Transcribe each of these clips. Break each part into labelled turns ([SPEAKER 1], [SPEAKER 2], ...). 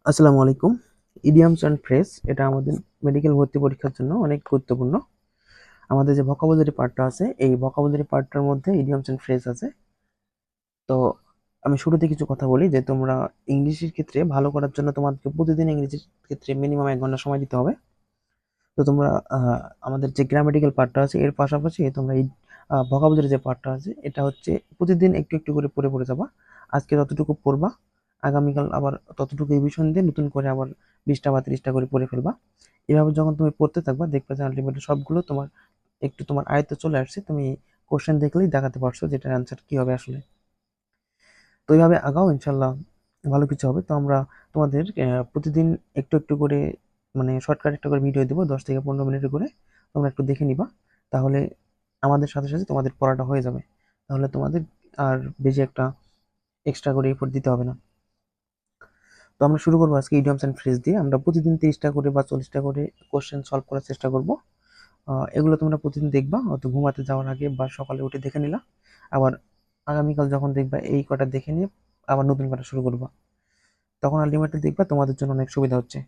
[SPEAKER 1] আসসালামু আলাইকুম। Idioms and phrase এটা আমাদের মেডিকেল ভর্তি পরীক্ষার জন্য অনেক গুরুত্বপূর্ণ। আমাদের যে ভোকাবুলারি পার্টটা আছে, এই ভোকাবুলারি পার্টটার মধ্যে ইডিয়মস অ্যান্ড ফ্রেজ আছে। তো আমি শুরুতে কিছু কথা বলি যে তোমরা ইংলিশের ক্ষেত্রে ভালো করার জন্য তোমাদেরকে প্রতিদিন ইংরেজির ক্ষেত্রে মিনিমাম 1 ঘন্টা সময় দিতে হবে। তো তোমরা আমাদের যে গ্রামাটিক্যাল পার্টটা আছে এর পাশাপাশি তোমরা এই ভোকাবুলারি যে পার্টটা আছে এটা হচ্ছে প্রতিদিন একটু একটু করে পড়ে পড়ে যাবা। আজকে যতটুকু পড়বা, আগামীকাল আবার ততটুকু রিভিশন দিয়ে নতুন করে আবার 20টা বা 30টা করে পড়ে ফেলবা। এভাবে যখন তুমি পড়তে থাকবা দেখবে যে আলটিমেটলি সবগুলো তোমার একটু তোমার আয়ত্তে চলে আসছে। তুমি কোশ্চেন দেখলেই দেখাতে পারছো যেটার অ্যান্সার কি হবে আসলে। তো এইভাবে আগাও, ইনশাল্লাহ ভালো কিছু হবে। তো আমরা তোমাদের প্রতিদিন একটু একটু করে মানে শর্টকাট একটা করে ভিডিও দেবো 10 থেকে 15 মিনিটের করে। তোমরা একটু দেখে নিবা, তাহলে আমাদের সাথে সাথে তোমাদের পড়াটা হয়ে যাবে। তাহলে তোমাদের আর বেশি একটা এক্সট্রা করে এফোর্ট দিতে হবে না। তো আমরা শুরু করবো আজকে ইডিয়মস অ্যান্ড ফ্রেজ দিয়ে। আমরা প্রতিদিন 30টা করে বা 40টা করে কোশ্চেন সলভ করার চেষ্টা করব। এগুলো তোমরা প্রতিদিন দেখবা, হয়তো ঘুমাতে যাওয়ার আগে বা সকালে উঠে দেখে নিলা। আবার আগামীকাল যখন দেখবা এই কটা দেখে নিয়ে আবার নতুন কটা শুরু করবা, তখন আলটিমেটলি দেখবা তোমাদের জন্য অনেক সুবিধা হচ্ছে।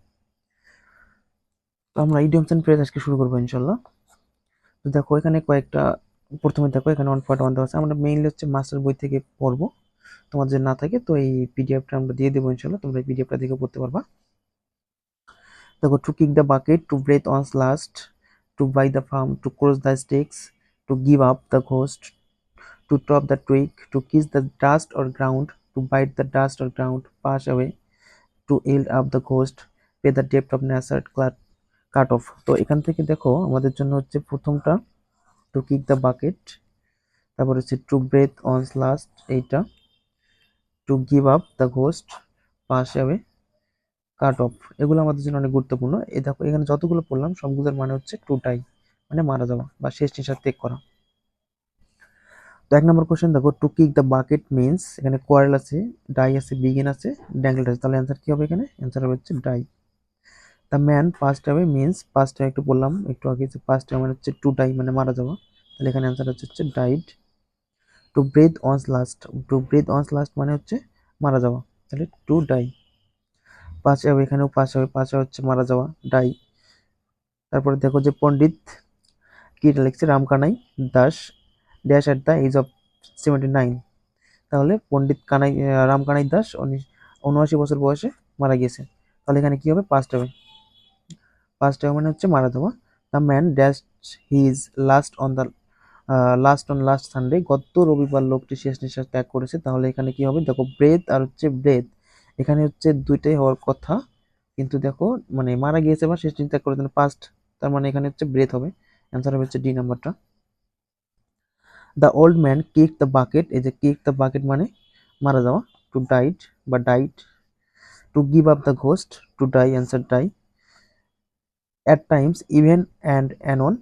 [SPEAKER 1] তো আমরা ইডিয়মস এন্ড ফ্রেজ আজকে শুরু করবো ইনশাল্লাহ। তো দেখো এখানে কয়েকটা, প্রথমে দেখো এখানে 1.1 দেওয়া আছে। আমরা মেইনলি হচ্ছে মাস্টার বই থেকে পড়বো। তোমার যদি না থাকে তো এই পিডিএফটা আমরা দিয়ে দেবো ইনশাল্লাহ, তোমরা এই পিডিএফটা দেখে পড়তে পারবা। দেখো, to kick the bucket, to breathe one's last, to buy the farm, to cross the Styx, to give up the ghost, to top the twig, to kiss the dust or ground, to bite the dust or ground, pass away, to yield up the ghost, pay the debt of nature, cut off। তো এখান থেকে দেখো আমাদের জন্য হচ্ছে প্রথমটা two kick the bucket, তারপর হচ্ছে টু ব্রেথ অন লাস্ট, এইটা two give up the ghost, pass away, cut off. এগুলো আমাদের জন্য অনেক গুরুত্বপূর্ণ। এই দেখো এখানে যতগুলো পড়লাম সবগুলোর মানে হচ্ছে টু ডাই, মানে মারা যাওয়া বা শেষ নিঃশ্বাস ত্যাগ করা। তো 1 নম্বর কোশ্চেন দেখো, to kick the bucket means, এখানে কোয়ারেল আছে, ডাই আছে, বিগিন আছে, ড্যাঙ্গেল আছে, তাহলে অ্যান্সার কি হবে? এখানে অ্যান্সার হবে হচ্ছে die. The man passed away means, passed away একটু বললাম একটু আগে যে পাস্ট অ্যাওয়ে মানে হচ্ছে টু ডাই, মানে মারা যাওয়া, তাহলে এখানে অ্যান্সার হচ্ছে died. To breathe one's last, to breathe one's last মানে হচ্ছে মারা যাওয়া, তাহলে টু ডাই। পাস অ্যাওয়ে, এখানেও পাস অ্যাওয়ে, পাস অ্যাওয়ে হচ্ছে মারা যাওয়া, ডাই। তারপরে দেখো যে পণ্ডিত কি লিখছে, Ramkanai Das dash at the age of 79, তাহলে পণ্ডিত রামকানাই দাস 79 বছর বয়সে মারা গিয়েছে, তাহলে এখানে কি হবে? পাস্ট হবে। পাস্ট হবে মানে হচ্ছে মারা যাওয়া। The man dash his last on the last Sunday, গত রবিবার লোকটি শেষ নিঃশ্বাস ত্যাগ করেছে, তাহলে এখানে কি হবে? দেখো ব্রেথ আর হচ্ছে ব্রেথ, এখানে হচ্ছে দুইটাই হওয়ার কথা, কিন্তু দেখো মানে মারা গিয়েছে বা শেষ নিঃশ্বাস ত্যাগ করেছে পাস্ট, তার মানে এখানে হচ্ছে ব্রেথ হবে। অ্যান্সার হবে হচ্ছে ডি নাম্বারটা। The old man kick the bucket, এই যে কিক দ্য বাকেট মানে মারা যাওয়া, টু ডাইড বা died. To give up the ghost, to die, answer die. At times, even and anon,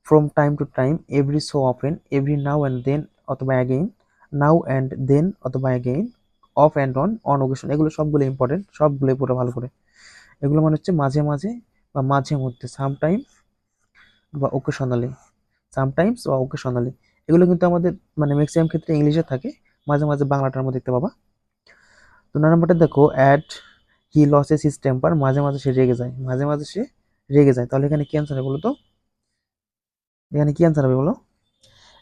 [SPEAKER 1] from time to time, every so often, every now and then অথবা again, now and then অথবা again, off and on occasion. এগুলো সবগুলো important, সবগুলোই পুরো ভালো করে। এগুলো মানে হচ্ছে মাঝে মাঝে বা মাঝে মধ্যে, সামটাইম বা ওকেশনালি, সামটাইমস বা ওকেশনালি। এগুলো কিন্তু আমাদের মানে ম্যাক্সিমাম ক্ষেত্রে ইংলিশে থাকে, মাঝে মাঝে বাংলাটার মধ্যে দেখতে পাবা। তো 9 নম্বরটা দেখো, at he losses his temper, মাঝে মাঝে সে রেগে যায়, মাঝে মাঝে সে রেগে যায়, তাহলে এখানে কি অ্যান্সার হবে বলো তো? এখানে কি অ্যান্সার হবে বলো?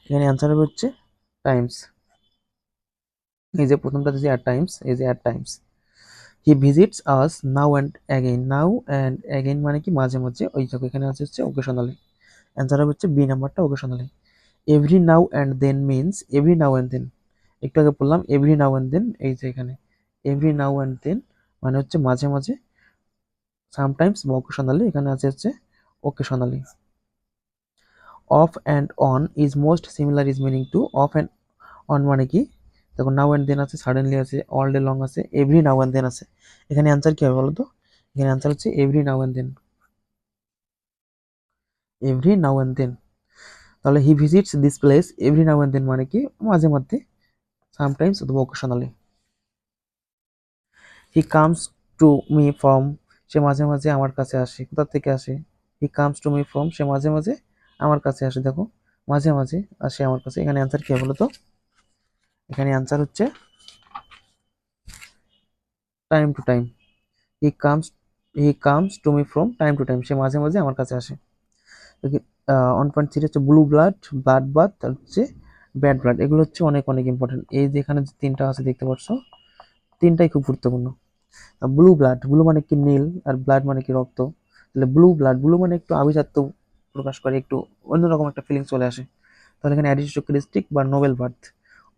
[SPEAKER 1] এখানে অ্যান্সার হবে হচ্ছে টাইমস। এই যে প্রথমটা যে অ্যাট টাইমস, এই যে at Times. He visits us now and again, now and again মানে কি? মাঝে মাঝে। ওই দেখো এখানে আছে হচ্ছে ওকেশনালি, অ্যান্সার হবে হচ্ছে বি নাম্বারটা, occasionally. Every now and then means, every now and then, একটু আগে বললাম এভরি নাও অ্যান্ড দেন, এই যে এখানে এভরি নাও অ্যান্ড দেন মানে হচ্ছে মাঝে মাঝে, সামটাইমস বা ওকেশনালি, এখানে আছে হচ্ছে occasionally. Of and on is most similar is meaning to, of and on মানে কি? দেখো নাও অ্যান্ড দেন আছে, সাডেনলি আছে, অল ডে লং আছে, এভরি নাও অ্যান্ড দেন আছে, এখানে অ্যান্সার কি হবে বলো তো? এখানে অ্যান্সার হচ্ছে every now and then, every now and then. তাহলে he visits this place every now and then মানে কি? মাঝে মধ্যে, সামটাইমস অথবা occasionally. He comes to me from, সে মাঝে মাঝে আমার কাছে আসে, কোথা থেকে আসে? He comes to me from, সে মাঝে মাঝে আমার কাছে আসে, দেখো মাঝে মাঝে আসে আমার কাছে, এখানে অ্যান্সার কি হবে বলো তো? এখানে অ্যান্সার হচ্ছে time to time, he comes to me from time to time, সে মাঝে মাঝে আমার কাছে আসে। 1.3 হচ্ছে ব্লু ব্লাড, ব্লাড বাথ, আর হচ্ছে ব্যাড ব্লাড। এগুলো হচ্ছে অনেক অনেক ইম্পর্টেন্ট। এই যে এখানে যে তিনটা আছে দেখতে পাচ্ছ, তিনটাই খুব গুরুত্বপূর্ণ। ব্লু ব্লাড, ব্লু মানে কি নীল, আর ব্লাড মানে কি রক্ত। তাহলে ব্লু ব্লাড, ব্লু মানে একটু আভিজাত্য প্রকাশ করে, একটু অন্যরকম একটা ফিলিং চলে আসে। তাহলে এখানে অ্যারিস্টোক্রেটিক বা নোবেল বার্থ,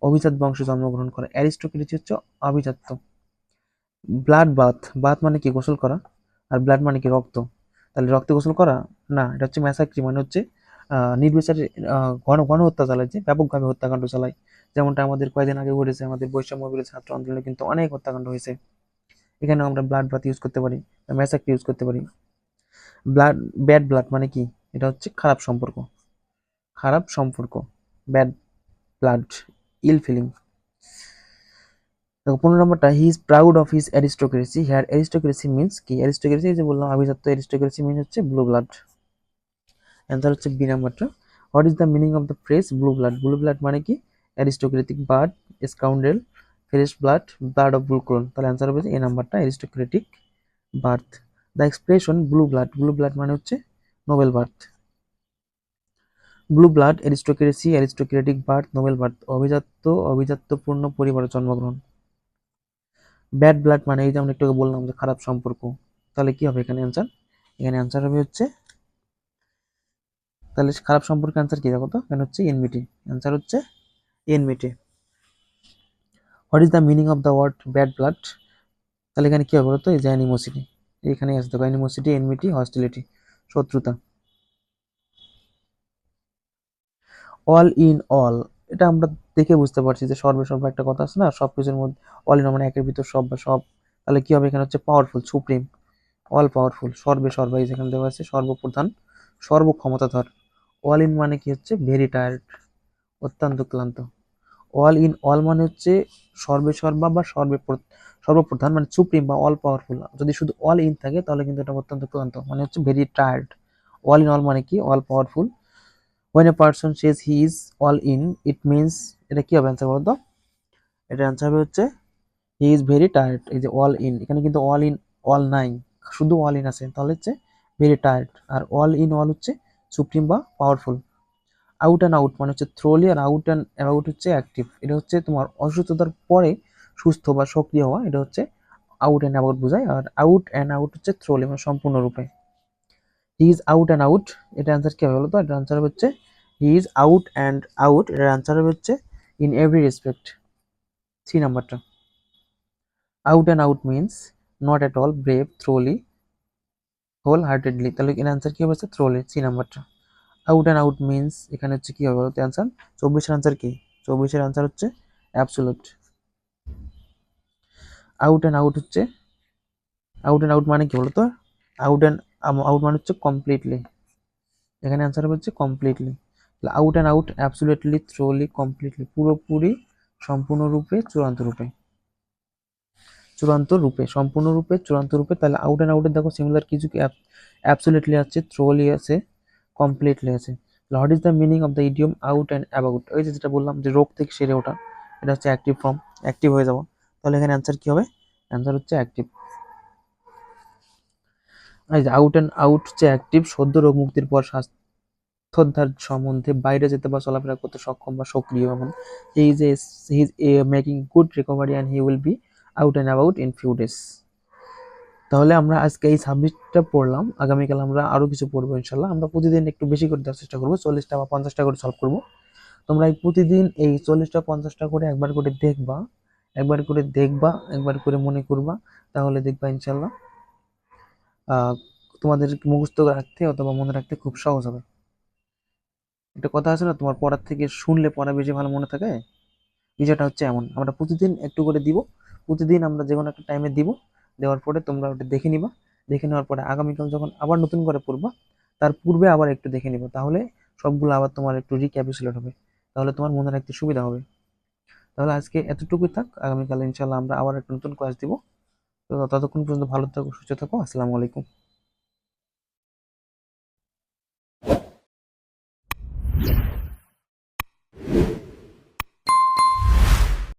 [SPEAKER 1] অভিজাত বংশে জন্মগ্রহণ করা। অ্যারিস্টোক্রেসি হচ্ছে আভিজাত্য। ব্লাড বাথ, বাথ মানে কি গোসল করা, আর ব্লাড মানে কি রক্ত। তাহলে রক্তে গোসল করা না, এটা হচ্ছে ম্যাসাক্রি, মানে হচ্ছে নির্বিচারে গণহত্যা চালায়, যে ব্যাপকভাবে হত্যাকাণ্ড চালায়। যেমনটা আমাদের কয়েকদিন আগে ঘটেছে, আমাদের বৈষম্য বিরোধী ছাত্র আন্দোলনে কিন্তু অনেক হত্যাকাণ্ড হয়েছে। এখানে আমরা ব্লাড বাথ ইউজ করতে পারি, ম্যাসাক্রি ইউজ করতে পারি। ব্লাড, ব্যাড ব্লাড মানে কি, এটা হচ্ছে খারাপ সম্পর্ক, খারাপ সম্পর্ক, ব্যাড ব্লাড, ইল ফিলিং। দেখো 15 নম্বরটা, he is proud of his aristocracy. Here aristocracy means কি, অ্যারিস্টোক্রেসি যে বললাম আভিজাত্য, অ্যারিস্টোক্রেসি মিন্স হচ্ছে ব্লু ব্লাড। অ্যান্সার হচ্ছে বি নাম্বারটা। What is the meaning of the phrase blue blood? Blue blood মানে কি, aristocratic bird, scoundrel, fresh blood, blood of blue clone. তাহলে অ্যান্সার হবে এ নাম্বারটা, aristocratic birth. The expression blue blood, blue blood মানে হচ্ছে noble birth. Blue blood, aristocracy, aristocratic birth, Nobel birth, অভিজাত্য, অভিজাত্যপূর্ণ পরিবারে জন্মগ্রহণ। Bad blood মানে এই যে আমরা একটু আগে বললাম যে খারাপ সম্পর্ক। তাহলে কি হবে এখানে অ্যান্সার? এখানে অ্যান্সার হবে হচ্ছে, তাহলে খারাপ সম্পর্কের অ্যান্সার কি দেখো তো, এখানে হচ্ছে এনমিটি। অ্যান্সার হচ্ছে enmity. What is the meaning of the word bad blood? তাহলে এখানে কি হবে বলতো, এই যে অ্যানিমোসিটি, এখানে আছে দেখো, অ্যানিমোসিটি, এনমিটি, হস্টিলিটি, শত্রুতা। অল ইন অল, এটা আমরা দেখে বুঝতে পারছি যে সর্বে সর্ব একটা কথা আছে না, সব কিছুর মধ্যে অল ইন মানে একের ভিতর সব বা সব। তাহলে কি হবে এখানে হচ্ছে পাওয়ারফুল, সুপ্রিম, অল পাওয়ারফুল, সর্বে সর্বা, এই যেখানে দেওয়া আছে সর্বপ্রধান, সর্বক্ষমতাধর। অল ইন মানে কি হচ্ছে ভেরি টায়ার্ড, অত্যন্ত ক্লান্ত। অল ইন অল মানে হচ্ছে সর্বে সর্বা বা সর্বপ্রধান, মানে সুপ্রিম বা অল পাওয়ারফুল। যদি শুধু অল ইন থাকে তাহলে কিন্তু এটা অত্যন্ত ক্লান্ত, মানে হচ্ছে very tired. All in all মানে কি, all powerful. when a person says he is all in, it means, এটা কি হবে অ্যান্সার বলতো? এটা অ্যান্সার হবে হচ্ছে হি ইজ ভেরি টায়ার্ড। এই যে অল ইন, এখানে কিন্তু অল ইন অল নাই, শুধু অল ইন আছে, তাহলে হচ্ছে ভেরি টায়ার্ড। আর অল ইন অল হচ্ছে সুপ্রিম বা পাওয়ারফুল। আউট অ্যান্ড আউট মানে হচ্ছে থ্রোলি, আর আউট অ্যান্ড অ্যাবাউট হচ্ছে অ্যাক্টিভ। এটা হচ্ছে তোমার অসুস্থতার পরে সুস্থ বা সক্রিয় হওয়া, এটা হচ্ছে আউট অ্যান্ড অ্যাবাউট বোঝায়। আর আউট অ্যান্ড আউট হচ্ছে থ্রোলি, মানে সম্পূর্ণরূপে। He is out and out, এটা অ্যান্সার কি হবে বলো তো? এটা অ্যান্সার হচ্ছে he is out and out, এটার অ্যান্সার হবে হচ্ছে ইন এভরি রেসপেক্ট, সি নাম্বারটা। Out and out means not at all, brave, thoroughly, wholeheartedly. তাহলে এর অ্যান্সার কি হবে, থ্রোলি, সি নাম্বারটা। আউট অ্যান্ড আউট মিনস এখানে হচ্ছে কি হবে বলতো অ্যান্সার? 24-এর অ্যান্সার কি? 24-এর অ্যান্সার হচ্ছে অ্যাবসোলুট। আউট অ্যান্ড আউট হচ্ছে, আউট অ্যান্ড আউট মানে কি বলতো? আউট অ্যান্ড আউট মানে হচ্ছে কমপ্লিটলি, এখানে অ্যান্সার হবে হচ্ছে completely. Out and out, absolutely, thoroughly, completely, পুরোপুরি, সম্পূর্ণরূপে, চূড়ান্ত রূপে, চূড়ান্ত রূপে, সম্পূর্ণরূপে, চূড়ান্ত রূপে। তাহলে আউট অ্যান্ড আউটের দেখো সিমিলার কিছু, অ্যাবসোলিউটলি আছে, থ্রোলি আছে, কমপ্লিটলি আছে। What is the meaning of the idiom out and about? ওই যে যেটা বললাম যে রোগ থেকে সেরে ওঠা, এটা হচ্ছে অ্যাক্টিভ ফর্ম, অ্যাক্টিভ হয়ে যাবো। তাহলে এখানে অ্যান্সার কি হবে? অ্যান্সার হচ্ছে অ্যাক্টিভ। এই যে আউট অ্যান্ড আউট হচ্ছে অ্যাক্টিভ, সদ্য রোগ মুক্তির পর স্বাস্থ্যোদ্ধার সম্বন্ধে বাইরে যেতে বা চলাফেরা করতে সক্ষম বা সক্রিয়। এমন he is making good recovery and he will be out and about in few days. তাহলে আমরা আজকে এই সাবজেক্টটা পড়লাম, আগামীকাল আমরা আরো কিছু পড়বো ইনশাল্লাহ। আমরা প্রতিদিন একটু বেশি করে দেওয়ার চেষ্টা করবো, 40টা বা 50টা করে সলভ করবো। তোমরা এই প্রতিদিন এই 40টা 50টা করে একবার করে দেখবা, একবার করে দেখবা, একবার করে মনে করবা, তাহলে দেখবা ইনশাল্লাহ আহ তোমাদের মুখস্থ রাখতে অথবা মনে রাখতে খুব সহজ হবে। একটা কথা আছে না, তোমার পড়ার থেকে শুনলে পড়া বেশি ভালো মনে থাকে। বিষয়টা হচ্ছে এমন, আমরা প্রতিদিন একটু করে দিব, প্রতিদিন আমরা যে কোনো একটা টাইমে দিব, দেওয়ার পরে তোমরা ওটা দেখে নিবা। দেখে নেওয়ার পরে আগামীকাল যখন আবার নতুন করে পড়বা, তার পূর্বে আবার একটু দেখে নিবা, তাহলে সবগুলো আবার তোমার একটু রিক্যাপিচুলেট হবে, তাহলে তোমার মনে রাখতে সুবিধা হবে। তাহলে আজকে এতটুকুই থাক, আগামীকাল ইনশাল্লাহ আমরা আবার একটা নতুন ক্লাস দিব। তো ততক্ষণ পর্যন্ত ভালো থাকো, সুস্থ থাকো, আসসালামু আলাইকুম।